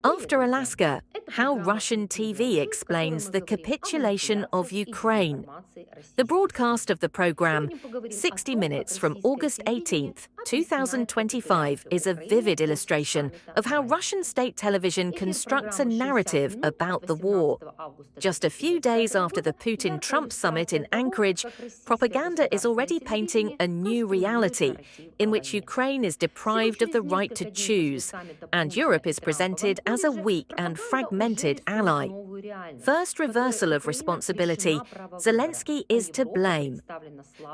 After Alaska, how Russian TV explains the capitulation of Ukraine. The broadcast of the program 60 Minutes from August 18, 2025 is a vivid illustration of how Russian state television constructs a narrative about the war. Just a few days after the Putin-Trump summit in Anchorage, propaganda is already painting a new reality in which Ukraine is deprived of the right to choose, and Europe is presented as a weak and fragmented ally. First reversal of responsibility, Zelensky is to blame.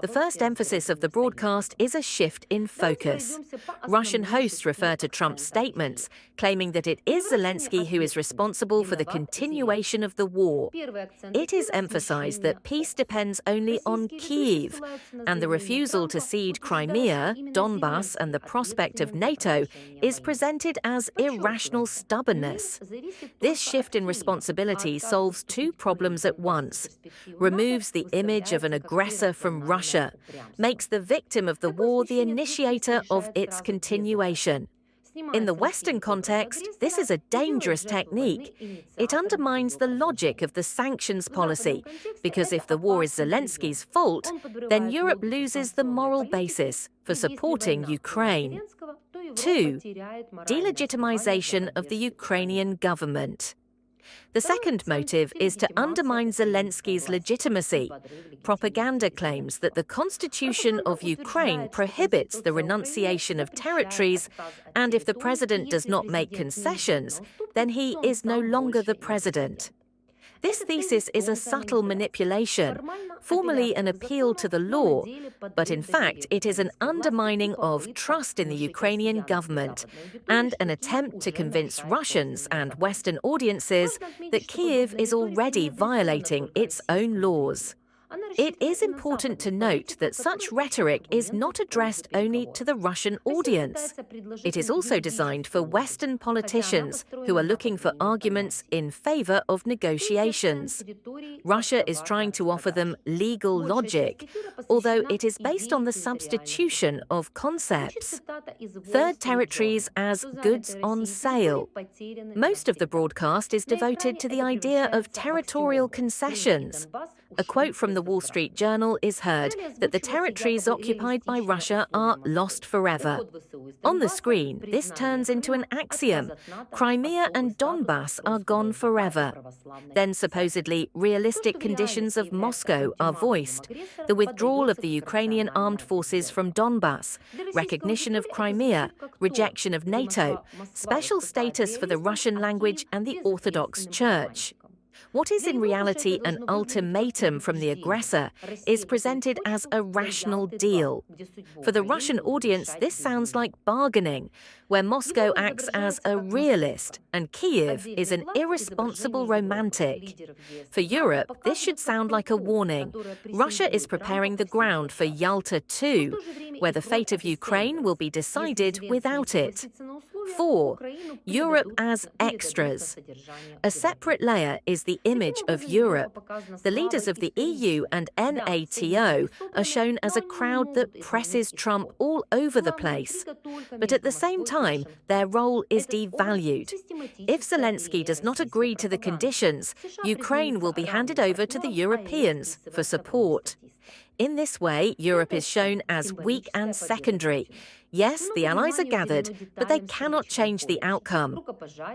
The first emphasis of the broadcast is a shift in focus. Russian hosts refer to Trump's statements, claiming that it is Zelensky who is responsible for the continuation of the war. It is emphasized that peace depends only on Kyiv, and the refusal to cede Crimea, Donbass, and the prospect of NATO is presented as irrational stubbornness. This shift in responsibility solves two problems at once: removes the image of an aggressor from Russia, makes the victim of the war the initiator of its continuation. In the Western context, this is a dangerous technique. It undermines the logic of the sanctions policy, because if the war is Zelensky's fault, then Europe loses the moral basis for supporting Ukraine. 2. Delegitimization of the Ukrainian government. The second motive is to undermine Zelensky's legitimacy. Propaganda claims that the constitution of Ukraine prohibits the renunciation of territories, and if the president does not make concessions, then he is no longer the president. This thesis is a subtle manipulation, formally an appeal to the law, but in fact it is an undermining of trust in the Ukrainian government and an attempt to convince Russians and Western audiences that Kyiv is already violating its own laws. It is important to note that such rhetoric is not addressed only to the Russian audience. It is also designed for Western politicians who are looking for arguments in favor of negotiations. Russia is trying to offer them legal logic, although it is based on the substitution of concepts. Third territories as goods on sale. Most of the broadcast is devoted to the idea of territorial concessions. A quote from the Wall Street Journal is heard that the territories occupied by Russia are lost forever. On the screen, this turns into an axiom: Crimea and Donbass are gone forever. Then supposedly realistic conditions of Moscow are voiced: the withdrawal of the Ukrainian armed forces from Donbass, recognition of Crimea, rejection of NATO, special status for the Russian language and the Orthodox Church. What is in reality an ultimatum from the aggressor is presented as a rational deal. For the Russian audience, this sounds like bargaining, where Moscow acts as a realist and Kyiv is an irresponsible romantic. For Europe, this should sound like a warning. Russia is preparing the ground for Yalta II, where the fate of Ukraine will be decided without it. 4. Europe as extras. A separate layer is the image of Europe. The leaders of the EU and NATO are shown as a crowd that presses Trump all over the place. But at the same time, their role is devalued. If Zelensky does not agree to the conditions, Ukraine will be handed over to the Europeans for support. In this way, Europe is shown as weak and secondary. Yes, the allies are gathered, but they cannot change the outcome.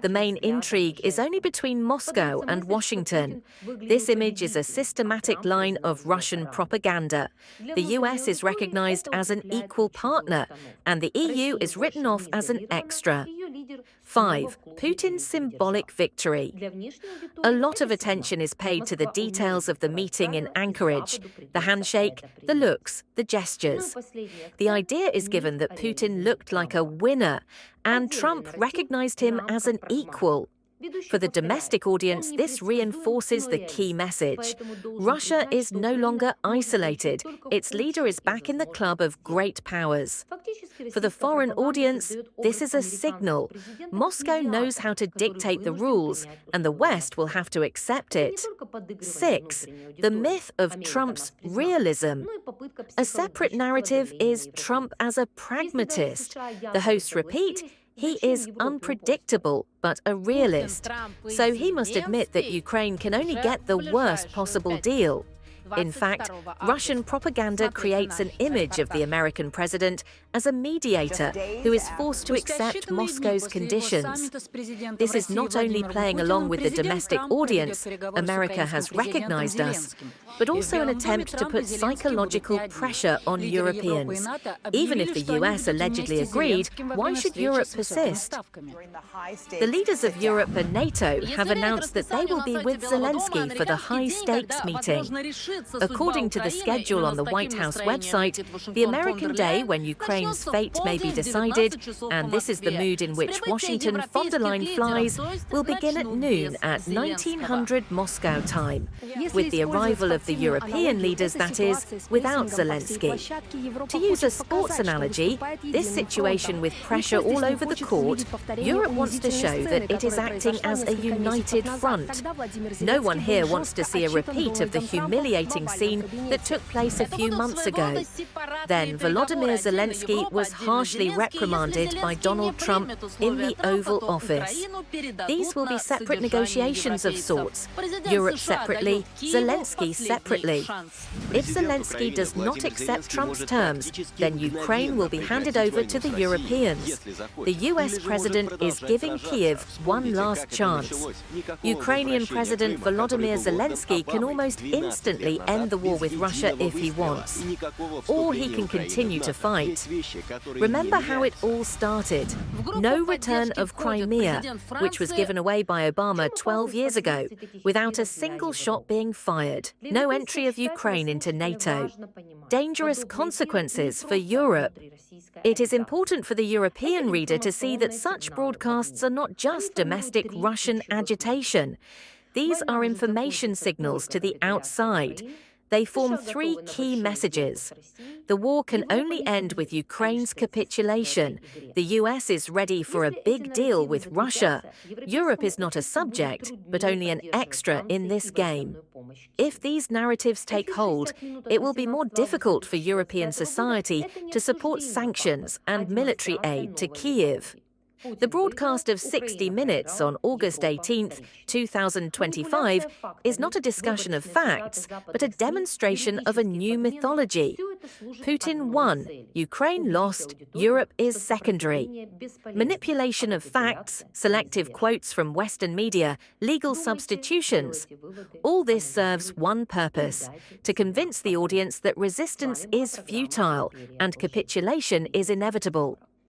The main intrigue is only between Moscow and Washington. This image is a systematic line of Russian propaganda. The US is recognized as an equal partner, and the EU is written off as an extra. 5. Putin's symbolic victory. A lot of attention is paid to the details of the meeting in Anchorage: the handshake, the looks, the gestures. The idea is given that Putin looked like a winner, and Trump recognized him as an equal. For the domestic audience, this reinforces the key message. Russia is no longer isolated. Its leader is back in the club of great powers. For the foreign audience, this is a signal. Moscow knows how to dictate the rules, and the West will have to accept it. 6. The myth of Trump's realism. A separate narrative is Trump as a pragmatist. The hosts repeat, He is unpredictable, but a realist. So he must admit that Ukraine can only get the worst possible deal. In fact, Russian propaganda creates an image of the American president as a mediator who is forced to accept Moscow's conditions. This is not only playing along with the domestic audience, America has recognized us, but also an attempt to put psychological pressure on Europeans. Even if the US allegedly agreed, why should Europe persist? The leaders of Europe and NATO have announced that they will be with Zelensky for the high-stakes meeting. According to the schedule on the White House website, the American day when Ukraine's fate may be decided, and this is the mood in which Washington von der Leyen flies, will begin at noon at 1900 Moscow time, with the arrival of the European leaders, that is, without Zelensky. To use a sports analogy, this situation with pressure all over the court, Europe wants to show that it is acting as a united front. No one here wants to see a repeat of the humiliating scene that took place a few months ago. Then Volodymyr Zelensky was harshly reprimanded by Donald Trump in the Oval Office. These will be separate negotiations of sorts, Europe separately, Zelensky separately. If Zelensky does not accept Trump's terms, then Ukraine will be handed over to the Europeans. The US president is giving Kyiv one last chance. Ukrainian President Volodymyr Zelensky can almost instantly end the war with Russia if he wants, or he can continue to fight. Remember how it all started. No return of Crimea, which was given away by Obama 12 years ago, without a single shot being fired. No entry of Ukraine into NATO. Dangerous consequences for Europe. It is important for the European reader to see that such broadcasts are not just domestic Russian agitation. These are information signals to the outside. They form three key messages. The war can only end with Ukraine's capitulation. The US is ready for a big deal with Russia. Europe is not a subject, but only an extra in this game. If these narratives take hold, it will be more difficult for European society to support sanctions and military aid to Kyiv. The broadcast of 60 Minutes on August 18, 2025, is not a discussion of facts, but a demonstration of a new mythology. Putin won, Ukraine lost, Europe is secondary. Manipulation of facts, selective quotes from Western media, legal substitutions. All this serves one purpose: to convince the audience that resistance is futile and capitulation is inevitable.